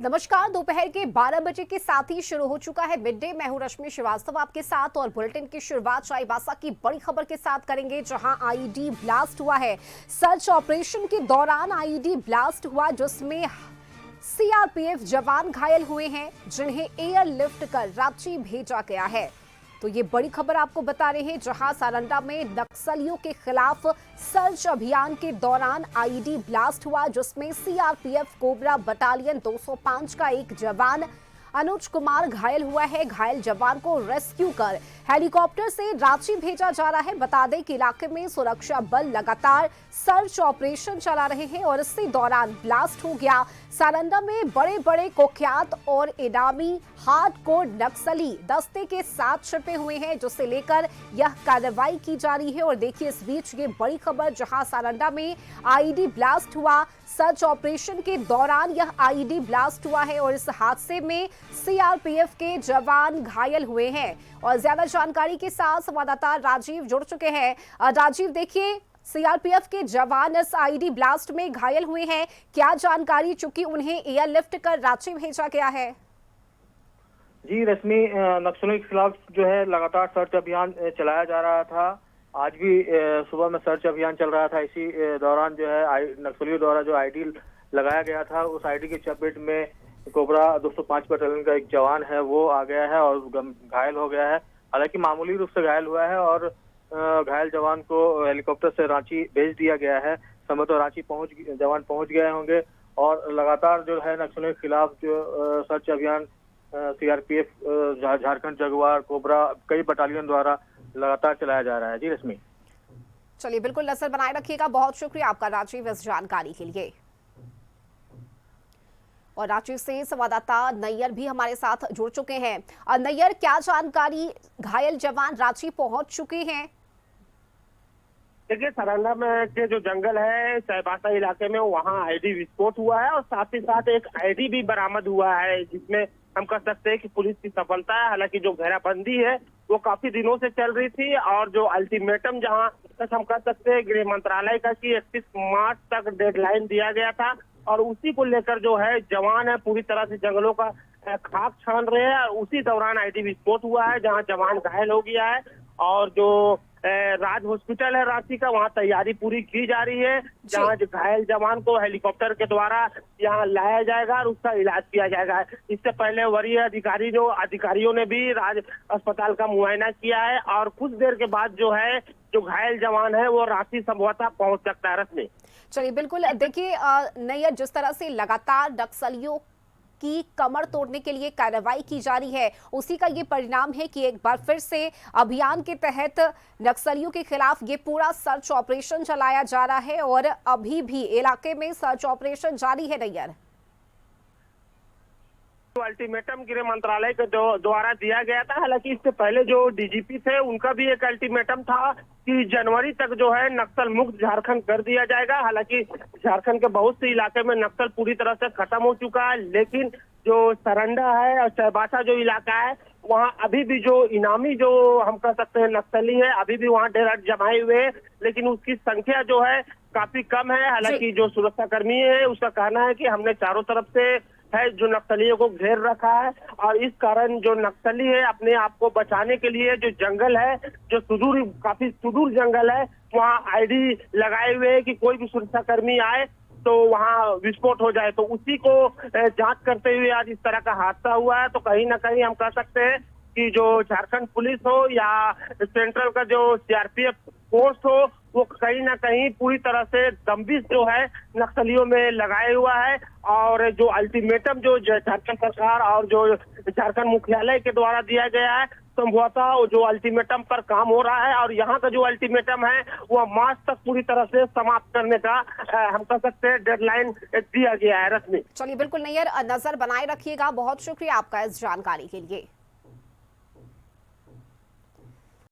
नमस्कार। दोपहर के 12 बजे के साथ ही शुरू हो चुका है मिड डे। मैं हूं रश्मि श्रीवास्तव आपके साथ और बुलेटिन की शुरुआत चाईबासा की बड़ी खबर के साथ करेंगे, जहां आईईडी ब्लास्ट हुआ है। सर्च ऑपरेशन के दौरान आईईडी ब्लास्ट हुआ, जिसमें सीआरपीएफ जवान घायल हुए हैं, जिन्हें एयरलिफ्ट कर रांची भेजा गया है। तो ये बड़ी खबर आपको बता रहे हैं, जहां सारंडा में नक्सलियों के खिलाफ सर्च अभियान के दौरान आईईडी ब्लास्ट हुआ, जिसमें सीआरपीएफ कोबरा बटालियन 205 का एक जवान अनुज कुमार घायल हुआ है। घायल जवान को रेस्क्यू कर हेलीकॉप्टर से रांची भेजा जा रहा है। बता दें कि इलाके में सुरक्षा बल लगातार सर्च ऑपरेशन चला रहे हैं और इसी दौरान ब्लास्ट हो गया। सारंडा में बड़े बड़े कुख्यात और इनामी हार्डकोर नक्सली दस्ते के साथ छिपे हुए हैं, जिसे लेकर यह कार्रवाई की जा रही है। और देखिए इस बीच ये बड़ी खबर, जहां सारंडा में आईईडी ब्लास्ट हुआ, सर्च ऑपरेशन के दौरान यह आईईडी ब्लास्ट हुआ है और इस हादसे में सीआरपीएफ के जवान घायल हुए हैं। और ज्यादा जानकारी के साथ संवाददाता राजीव जुड़ चुके हैं। राजीव, देखिए सीआरपीएफ के जवान इस आईईडी ब्लास्ट में घायल हुए हैं, क्या जानकारी, चूंकि उन्हें एयरलिफ्ट कर रांची भेजा गया है? जी रश्मि, नक्सलियों के खिलाफ जो है लगातार सर्च अभियान चलाया जा रहा था। आज भी सुबह में सर्च अभियान चल रहा था। इसी दौरान जो है नक्सलियों द्वारा जो आईडी लगाया गया था, उस आईडी की चपेट में कोबरा 205 बटालियन का एक जवान है, वो आ गया है और घायल हो गया है। हालांकि मामूली रूप से घायल हुआ है और घायल जवान को हेलीकॉप्टर से रांची भेज दिया गया है। समय तो रांची जवान पहुंच गए होंगे और लगातार जो है नक्सलियों के खिलाफ जो सर्च अभियान सीआरपीएफ, झारखंड जगुआर, कोबरा, कई बटालियन द्वारा लगातार चलाया जा रहा है। जी रश्मि, चलिए बिल्कुल नजर बनाए रखिएगा। बहुत शुक्रिया आपका राजीव इस जानकारी के लिए। और रांची से संवाददाता नैयर भी हमारे साथ जुड़ चुके हैं। और नैयर, क्या जानकारी, घायल जवान रांची पहुंच चुके हैं? देखिए, सारंडा में के जो जंगल है चाईबासा इलाके में, वहाँ आईडी विस्फोट हुआ है और साथ ही साथ एक आईडी भी बरामद हुआ है, जिसमें हम कह सकते हैं कि पुलिस की सफलता है। हालांकि जो घेराबंदी है वो काफी दिनों से चल रही थी और जो अल्टीमेटम जहां तक हम कह सकते हैं गृह मंत्रालय का कि 31 मार्च तक डेडलाइन दिया गया था, और उसी को लेकर जो है जवान है पूरी तरह से जंगलों का खाक छान रहे हैं। उसी दौरान आईडी विस्फोट हुआ है, जहां जवान घायल हो गया है और जो राज हॉस्पिटल है रांची का, वहाँ तैयारी पूरी की जा रही है, जहाँ जो घायल जवान को हेलीकॉप्टर के द्वारा यहाँ लाया जाएगा और उसका इलाज किया जाएगा। इससे पहले वरीय अधिकारियों ने भी राज अस्पताल का मुआयना किया है और कुछ देर के बाद जो है जो घायल जवान है वो रांची संभवतः पहुंच सकता है। रश्मि, चलिए बिल्कुल, देखिए नैयर, जिस तरह से लगातार नक्सलियों की कमर तोड़ने के लिए कार्रवाई की जा रही है, उसी का ये परिणाम है कि एक बार फिर से अभियान के तहत नक्सलियों के खिलाफ ये पूरा सर्च ऑपरेशन चलाया जा रहा है और अभी भी इलाके में सर्च ऑपरेशन जारी है। नैयर, अल्टीमेटम गृह मंत्रालय के द्वारा दिया गया था। हालांकि इससे पहले जो डीजीपी थे उनका भी एक अल्टीमेटम था कि जनवरी तक जो है नक्सल मुक्त झारखंड कर दिया जाएगा। हालांकि झारखंड के बहुत से इलाके में नक्सल पूरी तरह से खत्म हो चुका है, लेकिन जो सारंडा है और चाईबासा जो इलाका है, वहाँ अभी भी जो इनामी जो हम कह सकते हैं नक्सली है, अभी भी वहाँ डेरा जमाए हुए हैं, लेकिन उसकी संख्या जो है काफी कम है। हालांकि जो सुरक्षा कर्मी है उसका कहना है कि हमने चारों तरफ से है जो नक्सलियों को घेर रखा है और इस कारण जो नक्सली है अपने आप को बचाने के लिए जो जंगल है, जो काफी सुदूर जंगल है, वहाँ आईडी लगाए हुए है कि कोई भी सुरक्षा कर्मी आए तो वहाँ विस्फोट हो जाए। तो उसी को जांच करते हुए आज इस तरह का हादसा हुआ है। तो कहीं ना कहीं हम कह सकते हैं कि जो झारखंड पुलिस हो या सेंट्रल का जो सीआरपीएफ फोर्स हो, वो कहीं ना कहीं पूरी तरह से दम्बिश जो है नक्सलियों में लगाए हुआ है। और जो अल्टीमेटम जो झारखंड सरकार और जो झारखंड मुख्यालय के द्वारा दिया गया है, संभवतः जो अल्टीमेटम पर काम हो रहा है और यहाँ का जो अल्टीमेटम है वह मार्च तक पूरी तरह से समाप्त करने का हम कह सकते हैं डेडलाइन दिया गया है। रश्मि, चलिए बिल्कुल नैयर, नजर बनाए रखिएगा। बहुत शुक्रिया आपका इस जानकारी के लिए।